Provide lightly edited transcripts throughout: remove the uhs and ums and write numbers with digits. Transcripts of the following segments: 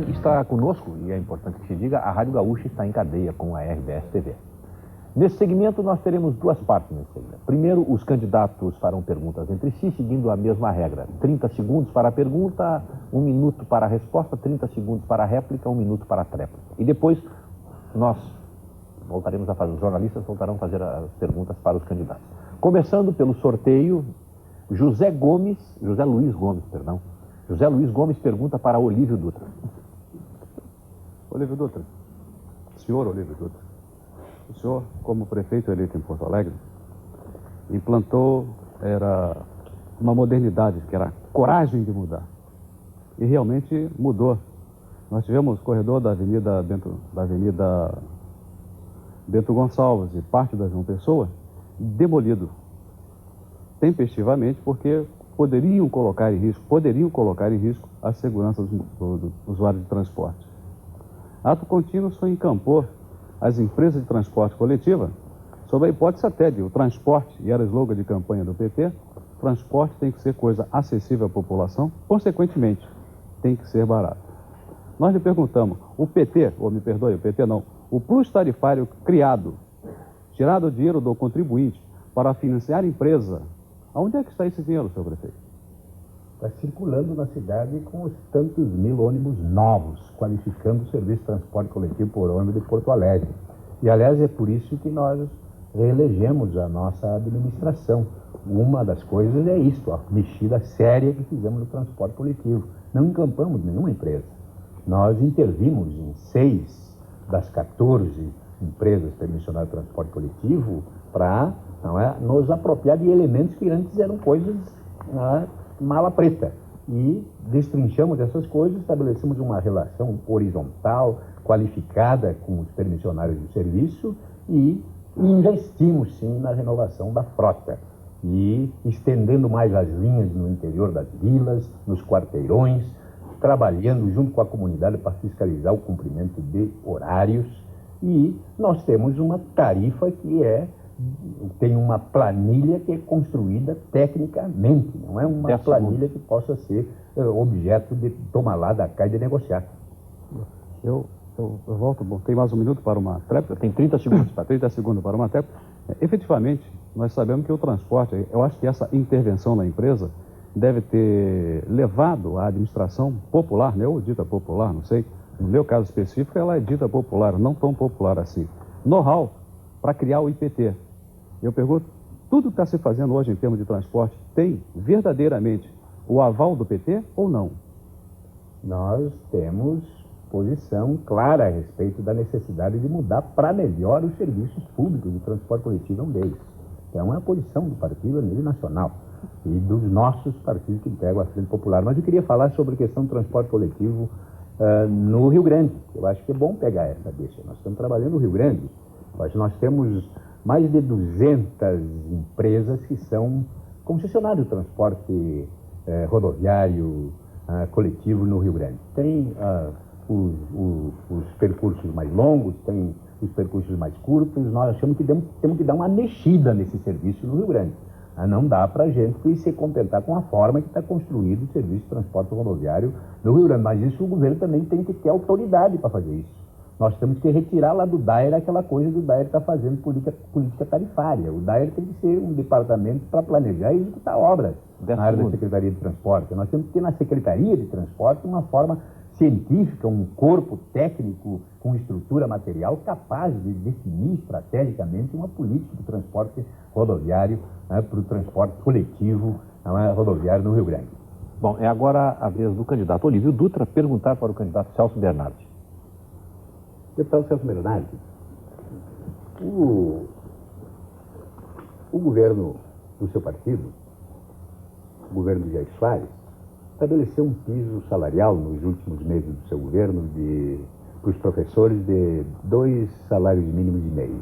Está conosco, e é importante que se diga, a Rádio Gaúcha está em cadeia com a RBS TV. Nesse segmento, nós teremos duas partes nesse segmento. Primeiro, os candidatos farão perguntas entre si, seguindo a mesma regra. 30 segundos para a pergunta, 1 minuto para a resposta, 30 segundos para a réplica, 1 minuto para a tréplica. E depois, nós voltaremos a fazer, os jornalistas voltarão a fazer as perguntas para os candidatos. Começando pelo sorteio, José Luiz Gomes pergunta para Olívio Dutra. Olívio Dutra, senhor Olívio Dutra, o senhor, como prefeito eleito em Porto Alegre, implantou uma modernidade, que era a coragem de mudar. E realmente mudou. Nós tivemos o corredor da Avenida Bento Gonçalves e parte da João Pessoa demolido tempestivamente, porque poderiam colocar em risco a segurança do usuário de transporte. Ato contínuo só encampou as empresas de transporte coletiva sob a hipótese até de o transporte, e era slogan de campanha do PT, transporte tem que ser coisa acessível à população, consequentemente, tem que ser barato. Nós lhe perguntamos, o PT não, o plus tarifário criado, tirado o dinheiro do contribuinte para financiar a empresa, aonde é que está esse dinheiro, senhor prefeito? Está circulando na cidade com os tantos mil ônibus novos, qualificando o serviço de transporte coletivo por ônibus de Porto Alegre. E, aliás, é por isso que nós reelegemos a nossa administração. Uma das coisas é isto, a mexida séria que fizemos no transporte coletivo. Não encampamos nenhuma empresa. Nós intervimos em 6 das 14 empresas permissionárias de transporte coletivo para nos apropriar de elementos que antes eram coisas mala preta. E destrinchamos essas coisas, estabelecemos uma relação horizontal, qualificada com os permissionários do serviço e investimos sim na renovação da frota. E estendendo mais as linhas no interior das vilas, nos quarteirões, trabalhando junto com a comunidade para fiscalizar o cumprimento de horários. E nós temos uma tarifa que tem uma planilha que é construída tecnicamente, não é uma planilha que possa ser objeto de tomar lá da cá e de negociar. Eu volto, bom, tem mais 1 minuto para uma tréplica? Tem 30 segundos. 30 segundos para uma tréplica. Efetivamente, nós sabemos que o transporte, eu acho que essa intervenção na empresa deve ter levado a administração popular, né, ou dita popular, não sei, no meu caso específico, ela é dita popular, não tão popular assim. Know-how para criar o IPT. Eu pergunto, tudo que está se fazendo hoje em termos de transporte tem verdadeiramente o aval do PT ou não? Nós temos posição clara a respeito da necessidade de mudar para melhor os serviços públicos de transporte coletivo, um deles. Então é a posição do partido a nível nacional e dos nossos partidos que integram a Frente Popular. Mas eu queria falar sobre a questão do transporte coletivo no Rio Grande. Eu acho que é bom pegar essa deixa. Nós estamos trabalhando no Rio Grande. Nós temos mais de 200 empresas que são concessionários de transporte rodoviário coletivo no Rio Grande. Tem os percursos mais longos, tem os percursos mais curtos. Nós achamos que temos que dar uma mexida nesse serviço no Rio Grande. Não dá para a gente se contentar com a forma que está construído o serviço de transporte rodoviário no Rio Grande. Mas isso o governo também tem que ter autoridade para fazer isso. Nós temos que retirar lá do DAER aquela coisa do DAER estar fazendo política tarifária. O DAER tem que ser um departamento para planejar e executar obras na área da Secretaria de Transporte. Nós temos que ter na Secretaria de Transporte uma forma científica, um corpo técnico com estrutura material capaz de definir estrategicamente uma política de transporte rodoviário para o transporte coletivo rodoviário no Rio Grande. Bom, é agora a vez do candidato Olívio Dutra perguntar para o candidato Celso Bernardi. Deputado Celso Bernardi, o governo do seu partido, o governo de Jair Soares, estabeleceu um piso salarial nos últimos meses do seu governo para os professores de 2 salários mínimos e meio.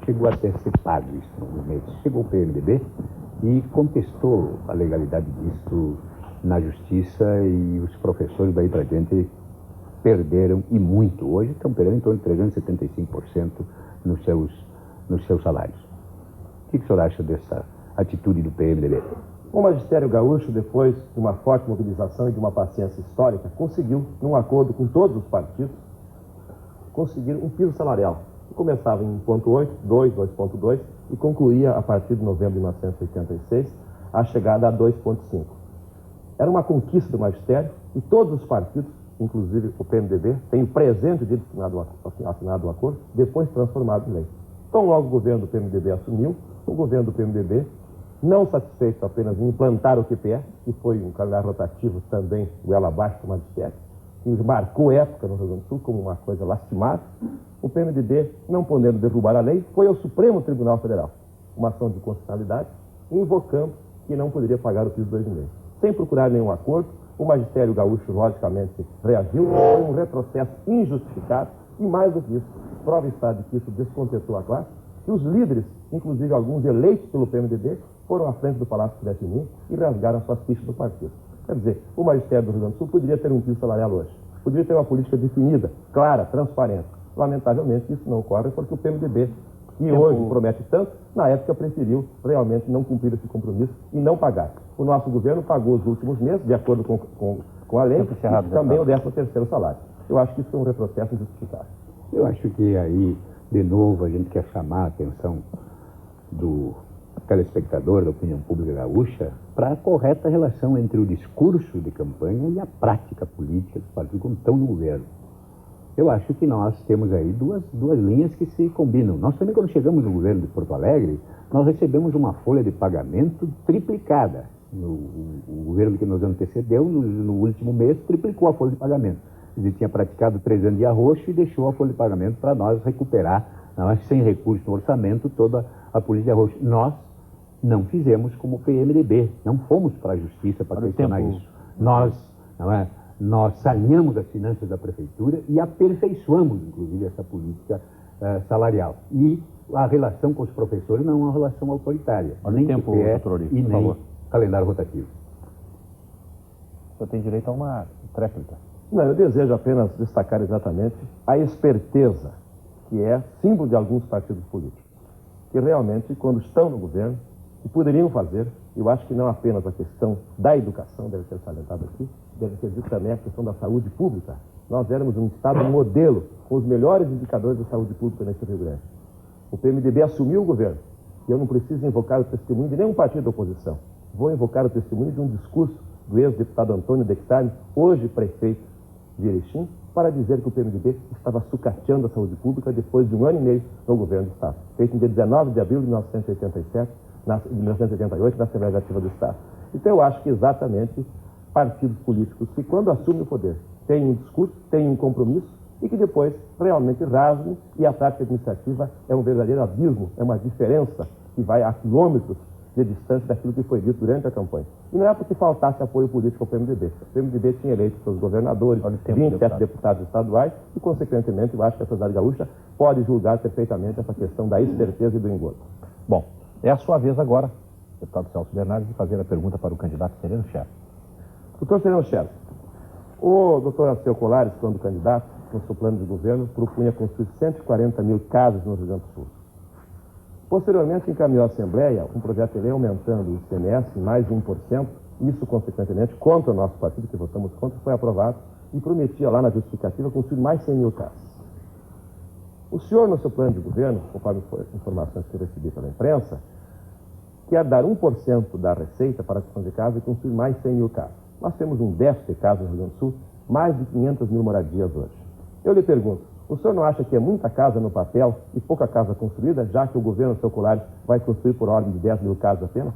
Chegou até a ser pago isso nos meses. Chegou o PMDB e contestou a legalidade disso na justiça e os professores daí para diante perderam e muito. Hoje estão perdendo em torno de 375% nos seus salários. O que o senhor acha dessa atitude do PMDB? O magistério gaúcho, depois de uma forte mobilização e de uma paciência histórica, conseguiu, num acordo com todos os partidos, conseguir um piso salarial, que começava em 1,8, 2,2 e concluía, a partir de novembro de 1986, a chegada a 2,5. Era uma conquista do magistério e todos os partidos, inclusive o PMDB, têm o presente de assinado o acordo, depois transformado em lei. Então, logo o governo do PMDB assumiu, o governo do PMDB, não satisfeito apenas em implantar o QPE, que foi um calendário rotativo também goela abaixo do magistério, que marcou época no Rio Grande do Sul como uma coisa lastimável, o PMDB, não podendo derrubar a lei, foi ao Supremo Tribunal Federal, uma ação de constitucionalidade, invocando que não poderia pagar o piso 2,5. Sem procurar nenhum acordo, o magistério gaúcho, logicamente, reagiu, foi um retrocesso injustificado e, mais do que isso, prova está de que isso descontentou a classe, que os líderes, inclusive alguns eleitos pelo PMDB, foram à frente do Palácio de Piratini e rasgaram suas fichas do partido. Quer dizer, o magistério do Rio Grande do Sul poderia ter um piso salarial hoje, poderia ter uma política definida, clara, transparente. Lamentavelmente, isso não ocorre porque o PMDB, que hoje promete tanto, na época preferiu realmente não cumprir esse compromisso e não pagar. O nosso governo pagou os últimos meses, de acordo com a lei, e também o 13º salário. Eu acho que isso é um retrocesso injustificável. Eu acho que aí, de novo, a gente quer chamar a atenção do telespectador da opinião pública gaúcha para a correta relação entre o discurso de campanha e a prática política dos partidos como estão no governo. Eu acho que nós temos aí duas linhas que se combinam. Nós também, quando chegamos no governo de Porto Alegre, nós recebemos uma folha de pagamento triplicada. O governo que nos antecedeu, no último mês, triplicou a folha de pagamento. Ele tinha praticado 3 anos de arroxo e deixou a folha de pagamento para nós recuperar, sem recurso no orçamento, toda a política de arroxo. Nós não fizemos como o PMDB, não fomos para a justiça para questionar isso. Nós saneamos as finanças da prefeitura e aperfeiçoamos, inclusive, essa política salarial. E a relação com os professores não é uma relação autoritária, nem tempo, PPE e nem calendário rotativo. Você tem direito a uma tréplica. Não, eu desejo apenas destacar exatamente a esperteza, que é símbolo de alguns partidos políticos, que realmente, quando estão no governo, que poderiam fazer, eu acho que não apenas a questão da educação deve ser salientada aqui, deve ser dito também a questão da saúde pública. Nós éramos um estado modelo, com os melhores indicadores de saúde pública nesse Rio Grande. O PMDB assumiu o governo, e eu não preciso invocar o testemunho de nenhum partido da oposição. Vou invocar o testemunho de um discurso do ex-deputado Antônio Dectari, hoje prefeito de Erechim, para dizer que o PMDB estava sucateando a saúde pública depois de 1 ano e meio no governo do Estado, feito no dia 19 de abril de 1988, na Assembleia Legislativa do Estado. Então eu acho que exatamente partidos políticos que, quando assumem o poder, têm um discurso, têm um compromisso e que depois realmente rasgam, e a prática administrativa é um verdadeiro abismo, é uma diferença que vai a quilômetros de distância daquilo que foi dito durante a campanha. E não é porque faltasse apoio político ao PMDB. O PMDB tinha eleito seus governadores, 27 deputados estaduais e, consequentemente, eu acho que a sociedade gaúcha pode julgar perfeitamente essa questão da esperteza e do engodo. Bom, é a sua vez agora, deputado Celso Bernardes, de fazer a pergunta para o candidato Sereno Scher. Doutor Sereno Scher, o doutor Alceu Colares, quando candidato, no seu plano de governo, propunha construir 140 mil casas no Rio Grande do Sul. Posteriormente, encaminhou à Assembleia um projeto de lei aumentando o ICMS em mais de 1%, isso, consequentemente, contra o nosso partido, que votamos contra, foi aprovado, e prometia lá na justificativa construir mais 100 mil casas. O senhor, no seu plano de governo, conforme informações que eu recebi pela imprensa, quer dar 1% da receita para a construção de casas e construir mais 100 mil casas. Nós temos um déficit de casas no Rio Grande do Sul, mais de 500 mil moradias hoje. Eu lhe pergunto, o senhor não acha que é muita casa no papel e pouca casa construída, já que o governo Alceu Colares vai construir por ordem de 10 mil casas apenas?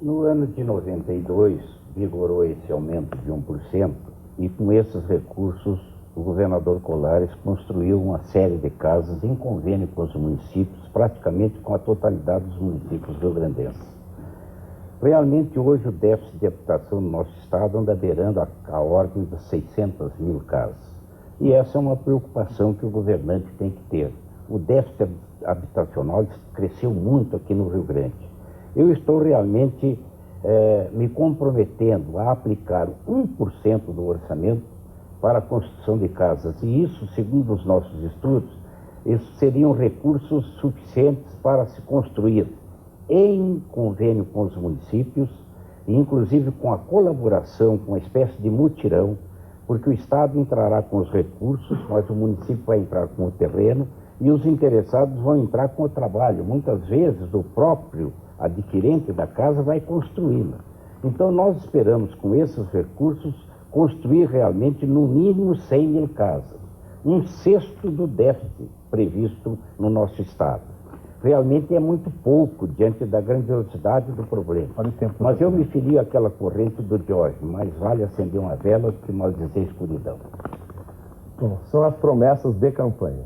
No ano de 92, vigorou esse aumento de 1%, e com esses recursos, o governador Colares construiu uma série de casas em convênio com os municípios, praticamente com a totalidade dos municípios rio-grandenses. Realmente, hoje, o déficit de habitação no nosso estado anda beirando a ordem das 600 mil casas. E essa é uma preocupação que o governante tem que ter. O déficit habitacional cresceu muito aqui no Rio Grande. Eu estou realmente me comprometendo a aplicar 1% do orçamento para a construção de casas. E isso, segundo os nossos estudos, esses seriam recursos suficientes para se construir em convênio com os municípios, inclusive com a colaboração, com uma espécie de mutirão, porque o Estado entrará com os recursos, mas o município vai entrar com o terreno e os interessados vão entrar com o trabalho. Muitas vezes o próprio adquirente da casa vai construí-la. Então nós esperamos com esses recursos construir realmente no mínimo 100 mil casas, um sexto do déficit previsto no nosso Estado. Realmente é muito pouco diante da grandiosidade do problema. Mas eu me filio àquela corrente do Jorge, mais vale acender uma vela do que maldizer escuridão. Bom, são as promessas de campanha.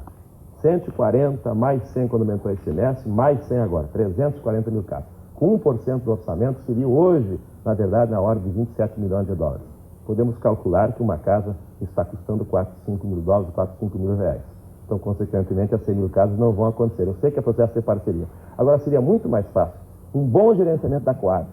140, mais 100 quando aumentou esse semestre, mais 100 agora, 340 mil casas. Com 1% do orçamento seria hoje, na verdade, na ordem de 27 milhões de dólares. Podemos calcular que uma casa está custando 4, 5 mil dólares, 4, 5 mil reais. Então, consequentemente, as 100 mil casas não vão acontecer. Eu sei que é processo de parceria. Agora, seria muito mais fácil um bom gerenciamento da Coab,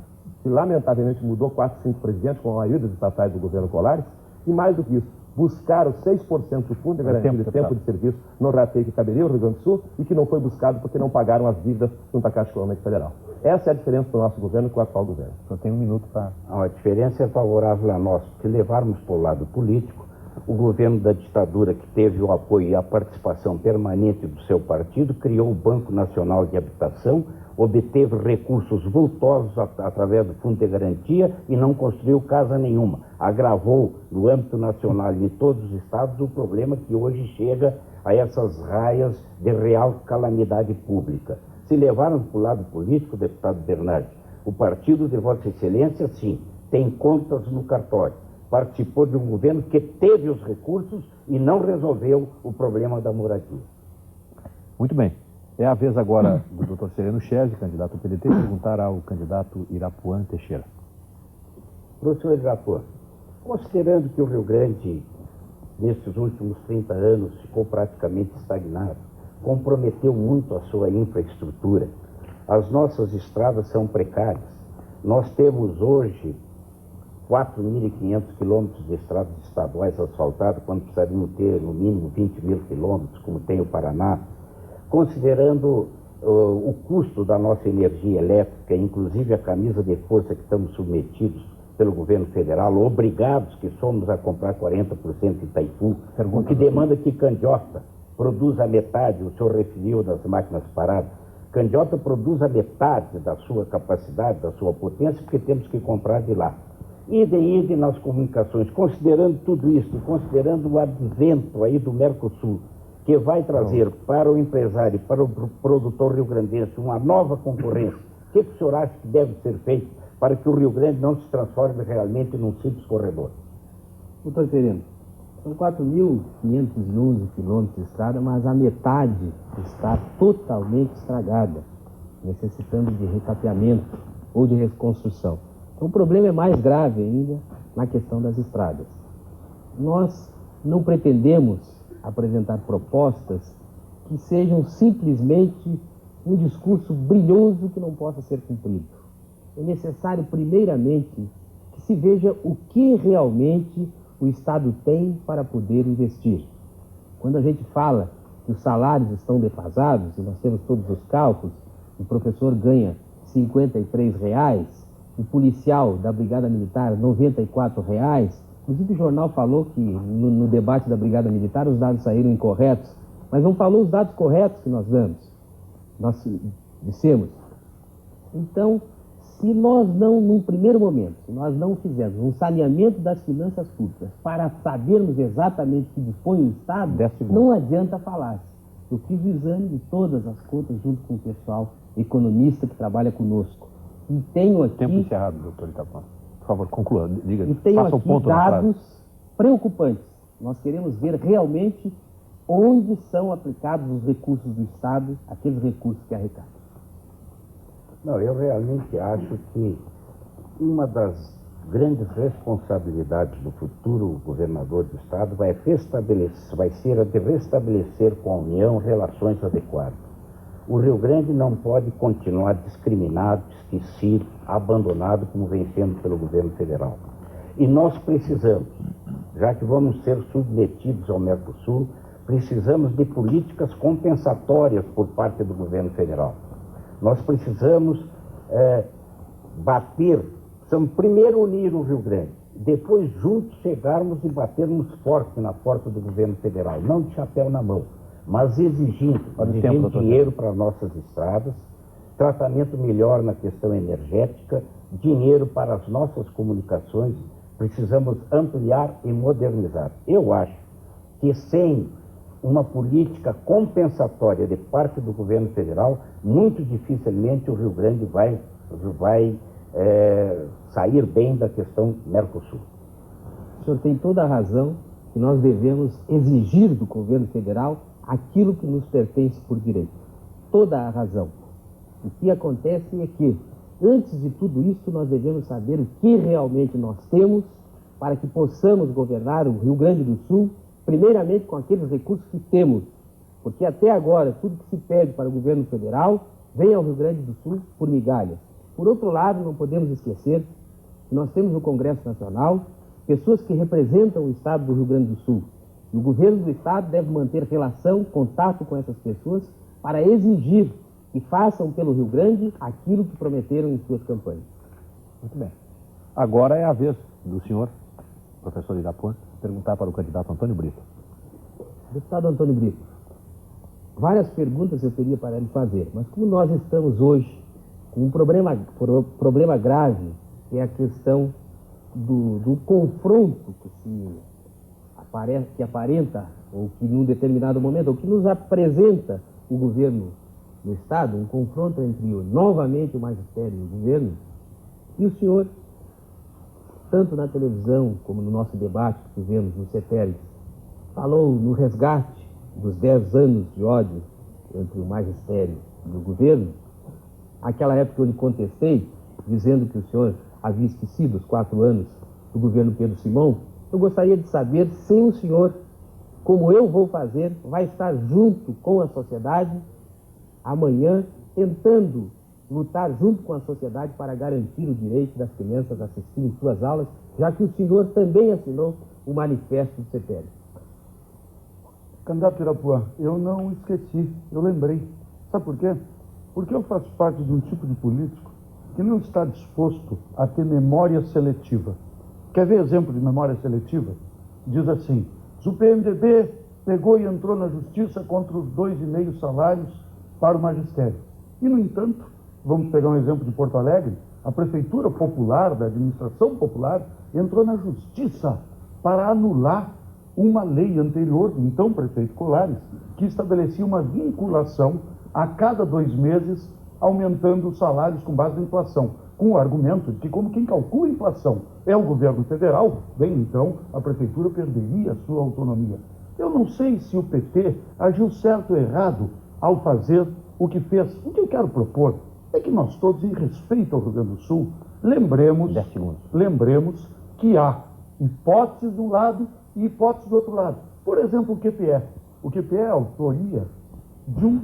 que lamentavelmente mudou 4, 5 presidentes com a maioria dos estatais do governo Colares, e mais do que isso, buscar os 6% do fundo de garantia de tempo de serviço no rateio que caberia ao Rio Grande do Sul e que não foi buscado porque não pagaram as dívidas junto à Caixa Econômica Federal. Essa é a diferença do nosso governo com o atual governo. Só tem um minuto para... A diferença é favorável a nós, porque levarmos para o lado político, o governo da ditadura, que teve o apoio e a participação permanente do seu partido, criou o Banco Nacional de Habitação, obteve recursos vultosos através do Fundo de Garantia e não construiu casa nenhuma. Agravou, no âmbito nacional e em todos os estados, o problema que hoje chega a essas raias de real calamidade pública. Se levarmos para o lado político, deputado Bernardi, o partido de Vossa Excelência, sim, tem contas no cartório. Participou de um governo que teve os recursos e não resolveu o problema da moradia. Muito bem. É a vez agora do Dr. Sereno Chese, candidato ao PDT, perguntar ao candidato Irapuan Teixeira. Professor Irapuan, considerando que o Rio Grande, nesses últimos 30 anos, ficou praticamente estagnado, comprometeu muito a sua infraestrutura, as nossas estradas são precárias. Nós temos hoje 4.500 quilômetros de estradas estaduais asfaltadas, quando precisariam ter no mínimo 20 mil quilômetros, como tem o Paraná. Considerando o custo da nossa energia elétrica, inclusive a camisa de força que estamos submetidos pelo governo federal, obrigados que somos a comprar 40% em Itaipu, o que demanda que Candiota produza a metade, o senhor referiu das máquinas paradas, Candiota produz a metade da sua capacidade, da sua potência, porque temos que comprar de lá. Ide nas comunicações, considerando tudo isso, considerando o advento aí do Mercosul, que vai trazer para o empresário, para o produtor rio-grandense, uma nova concorrência. O que o senhor acha que deve ser feito para que o Rio Grande não se transforme realmente num simples corredor? Doutor Sereno, são 4.511 quilômetros de estrada, mas a metade está totalmente estragada, necessitando de recapeamento ou de reconstrução. Então o problema é mais grave ainda na questão das estradas. Nós não pretendemos apresentar propostas que sejam simplesmente um discurso brilhoso que não possa ser cumprido. É necessário, primeiramente, que se veja o que realmente o Estado tem para poder investir. Quando a gente fala que os salários estão defasados, e nós temos todos os cálculos, o professor ganha R$ 53,00, o policial da Brigada Militar R$ 94,00, inclusive o jornal falou que no debate da Brigada Militar os dados saíram incorretos, mas não falou os dados corretos que nós damos. Nós dissemos. Então, se nós não, num primeiro momento, se nós não fizermos um saneamento das finanças públicas para sabermos exatamente o que dispõe o Estado, não adianta falar. Eu fiz o exame de todas as contas junto com o pessoal economista que trabalha conosco. E tenho aqui... Tempo encerrado, doutor Irapuan. Por favor, conclua, diga, e tenho faça o aqui ponto dados preocupantes. Nós queremos ver realmente onde são aplicados os recursos do Estado, aqueles recursos que arrecadam. Não, eu realmente acho que uma das grandes responsabilidades do futuro governador do Estado vai ser a de restabelecer com a União relações adequadas. O Rio Grande não pode continuar discriminado, esquecido, abandonado, como vem sendo pelo governo federal. E nós precisamos, já que vamos ser submetidos ao Mercosul, precisamos de políticas compensatórias por parte do governo federal. Nós precisamos precisamos primeiro unir o Rio Grande, depois juntos chegarmos e batermos forte na porta do governo federal, não de chapéu na mão, mas exigindo dinheiro para nossas estradas, tratamento melhor na questão energética, dinheiro para as nossas comunicações. Precisamos ampliar e modernizar. Eu acho que sem uma política compensatória de parte do governo federal, muito dificilmente o Rio Grande vai sair bem da questão Mercosul. O senhor tem toda a razão que nós devemos exigir do governo federal aquilo que nos pertence por direito. Toda a razão. O que acontece é que, antes de tudo isso, nós devemos saber o que realmente nós temos para que possamos governar o Rio Grande do Sul, primeiramente com aqueles recursos que temos. Porque até agora, tudo que se pede para o governo federal vem ao Rio Grande do Sul por migalhas. Por outro lado, não podemos esquecer que nós temos no Congresso Nacional pessoas que representam o Estado do Rio Grande do Sul. E o governo do Estado deve manter relação, contato com essas pessoas para exigir que façam pelo Rio Grande aquilo que prometeram em suas campanhas. Muito bem. Agora é a vez do senhor, professor Irapuã, perguntar para o candidato Antônio Brito. Deputado Antônio Brito, várias perguntas eu teria para lhe fazer, mas como nós estamos hoje com um problema grave, que é a questão do confronto que aparenta, ou que num determinado momento, ou que nos apresenta o governo do Estado, um confronto entre novamente o magistério e o governo, e o senhor, tanto na televisão como no nosso debate que tivemos no CETERES, falou no resgate dos 10 anos de ódio entre o magistério e o governo. Aquela época eu lhe contestei, dizendo que o senhor havia esquecido os 4 anos do governo Pedro Simão. Eu gostaria de saber se o senhor, como eu vou fazer, vai estar junto com a sociedade amanhã, tentando lutar junto com a sociedade para garantir o direito das crianças a assistirem suas aulas, já que o senhor também assinou o manifesto do CETERES. Candidato Irapuã, eu não esqueci, eu lembrei. Sabe por quê? Porque eu faço parte de um tipo de político que não está disposto a ter memória seletiva. Quer ver exemplo de memória seletiva? Diz assim: o PMDB pegou e entrou na justiça contra os 2,5 salários para o magistério. E, no entanto, vamos pegar um exemplo de Porto Alegre, a Prefeitura Popular, da Administração Popular, entrou na justiça para anular uma lei anterior do então prefeito Colares, que estabelecia uma vinculação a cada 2 meses, aumentando os salários com base na inflação, com o argumento de que, como quem calcula a inflação é o governo federal, bem, então a prefeitura perderia a sua autonomia. Eu não sei se o PT agiu certo ou errado ao fazer o que fez. O que eu quero propor é que nós todos, em respeito ao Rio Grande do Sul, lembremos que há hipóteses de um lado e hipóteses do outro lado. Por exemplo, o QPE. O QPE é a autoria de um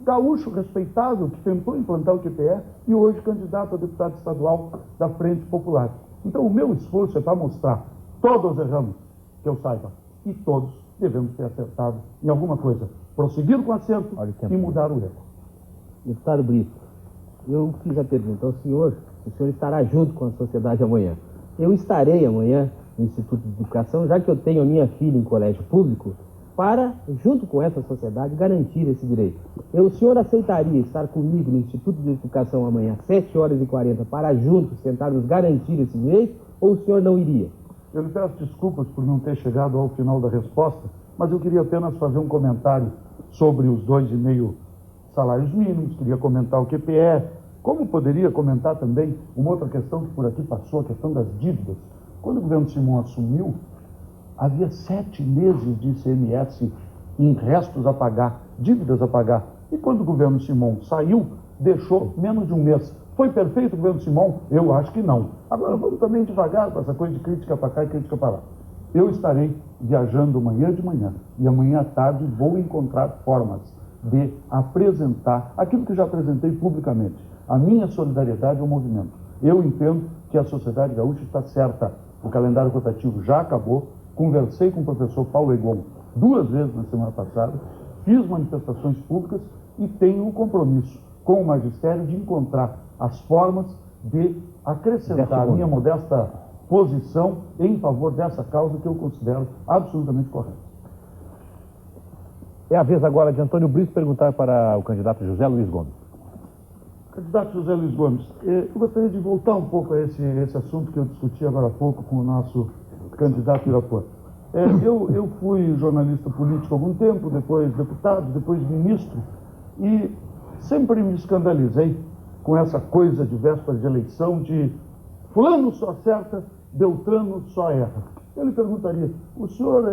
gaúcho respeitável que tentou implantar o QPE e hoje candidato a deputado estadual da Frente Popular. Então, o meu esforço é para mostrar, todos erramos, que eu saiba, e todos devemos ter acertado em alguma coisa. Prosseguir com o acerto e mudar o erro. Deputado Brito, eu fiz a pergunta ao senhor, o senhor estará junto com a sociedade amanhã. Eu estarei amanhã no Instituto de Educação, já que eu tenho a minha filha em colégio público, para, junto com essa sociedade, garantir esse direito. O senhor aceitaria estar comigo no Instituto de Educação amanhã, às 7h40, para juntos tentarmos garantir esse direito, ou o senhor não iria? Eu lhe peço desculpas por não ter chegado ao final da resposta, mas eu queria apenas fazer um comentário sobre os 2,5 salários mínimos, queria comentar o QPE, como poderia comentar também uma outra questão que por aqui passou, a questão das dívidas. Quando o governo Simão assumiu, havia 7 meses de ICMS em restos a pagar, dívidas a pagar. E quando o governo Simão saiu, deixou menos de um mês. Foi perfeito o governo Simão? Eu acho que não. Agora vamos também devagar com essa coisa de crítica para cá e crítica para lá. Eu estarei viajando amanhã de manhã e amanhã à tarde vou encontrar formas de apresentar aquilo que já apresentei publicamente, a minha solidariedade ao movimento. Eu entendo que a sociedade gaúcha está certa. O calendário rotativo já acabou. Conversei com o professor Paulo Egon 2 vezes na semana passada, fiz manifestações públicas e tenho um compromisso com o magistério de encontrar as formas de acrescentar minha modesta posição em favor dessa causa que eu considero absolutamente correta. É a vez agora de Antônio Brito perguntar para o candidato José Luiz Gomes. Candidato José Luiz Gomes, eu gostaria de voltar um pouco a esse assunto que eu discuti agora há pouco com o nosso candidato Irapuã. Eu fui jornalista político há algum tempo, depois deputado, depois ministro, e sempre me escandalizei com essa coisa de véspera de eleição de fulano só acerta, Beltrano só erra. Eu lhe perguntaria, o senhor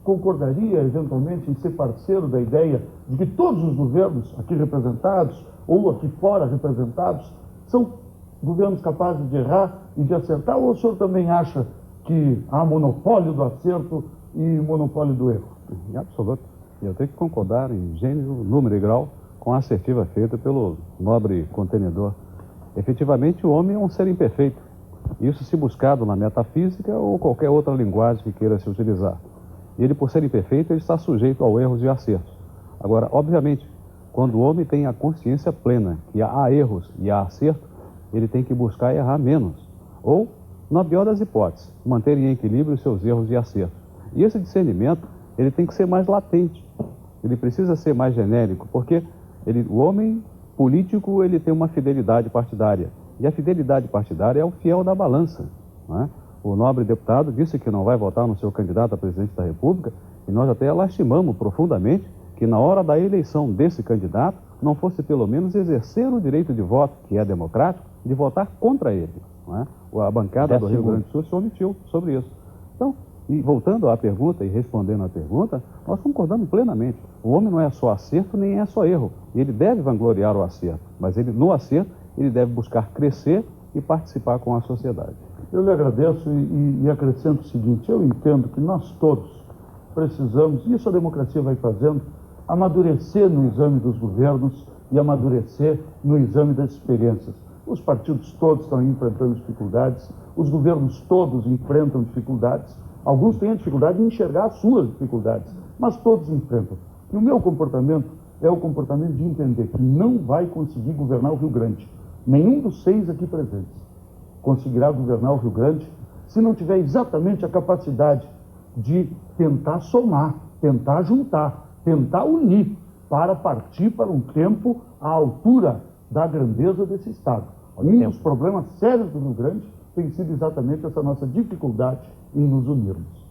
concordaria eventualmente em ser parceiro da ideia de que todos os governos aqui representados ou aqui fora representados são governos capazes de errar e de acertar, ou o senhor também acha que há monopólio do acerto e monopólio do erro? Em absoluto. Eu tenho que concordar em gênero, número e grau com a assertiva feita pelo nobre contenedor. Efetivamente, o homem é um ser imperfeito. Isso se buscado na metafísica ou qualquer outra linguagem que queira se utilizar. Ele, por ser imperfeito, ele está sujeito a erros e acertos. Agora, obviamente, quando o homem tem a consciência plena que há erros e há acerto, ele tem que buscar errar menos. Ou, na pior das hipóteses, manter em equilíbrio os seus erros e acertos. E esse discernimento, ele tem que ser mais latente. Ele precisa ser mais genérico, porque o homem político, ele tem uma fidelidade partidária. E a fidelidade partidária é o fiel da balança, não é? O nobre deputado disse que não vai votar no seu candidato a presidente da República, e nós até lastimamos profundamente que na hora da eleição desse candidato não fosse pelo menos exercer o direito de voto, que é democrático, de votar contra ele, não é? A bancada do Rio Grande do Sul se omitiu sobre isso. Então, e voltando à pergunta e respondendo à pergunta, nós concordamos plenamente. O homem não é só acerto, nem é só erro. E ele deve vangloriar o acerto, mas no acerto ele deve buscar crescer e participar com a sociedade. Eu lhe agradeço e acrescento o seguinte: eu entendo que nós todos precisamos, e isso a democracia vai fazendo, amadurecer no exame dos governos e amadurecer no exame das experiências. Os partidos todos estão enfrentando dificuldades, os governos todos enfrentam dificuldades, alguns têm a dificuldade de enxergar as suas dificuldades, mas todos enfrentam. E o meu comportamento é o comportamento de entender que não vai conseguir governar o Rio Grande. Nenhum dos 6 aqui presentes conseguirá governar o Rio Grande se não tiver exatamente a capacidade de tentar somar, tentar juntar, tentar unir, para partir para um tempo à altura da grandeza desse Estado. Um dos problemas sérios do Rio Grande tem sido exatamente essa nossa dificuldade em nos unirmos.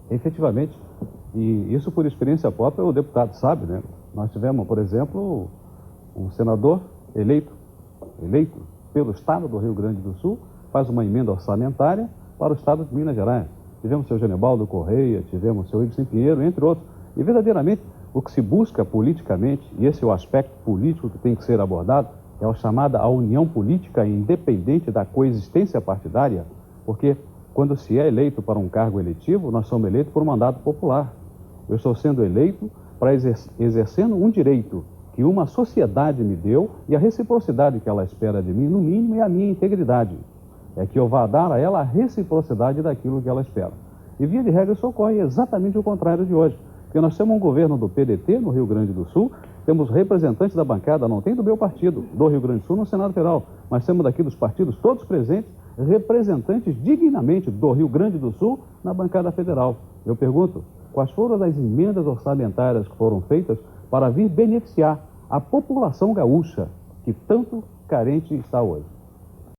Efetivamente, e isso por experiência própria, o deputado sabe, né? Nós tivemos, por exemplo, um senador eleito pelo Estado do Rio Grande do Sul, faz uma emenda orçamentária para o Estado de Minas Gerais. Tivemos o seu Genebaldo Correia, tivemos o seu Ibsen Pinheiro, entre outros. E verdadeiramente, o que se busca politicamente, e esse é o aspecto político que tem que ser abordado, é a chamada união política independente da coexistência partidária, porque quando se é eleito para um cargo eletivo, nós somos eleitos por um mandato popular. Eu estou sendo eleito para exercendo um direito que uma sociedade me deu, e a reciprocidade que ela espera de mim, no mínimo, é a minha integridade. É que eu vá dar a ela a reciprocidade daquilo que ela espera. E via de regra isso ocorre exatamente o contrário de hoje. Porque nós temos um governo do PDT no Rio Grande do Sul, temos representantes da bancada, não tem do meu partido, do Rio Grande do Sul no Senado Federal, mas temos daqui dos partidos todos presentes, representantes dignamente do Rio Grande do Sul na bancada federal. Eu pergunto, quais foram as emendas orçamentárias que foram feitas para vir beneficiar a população gaúcha, que tanto carente está hoje?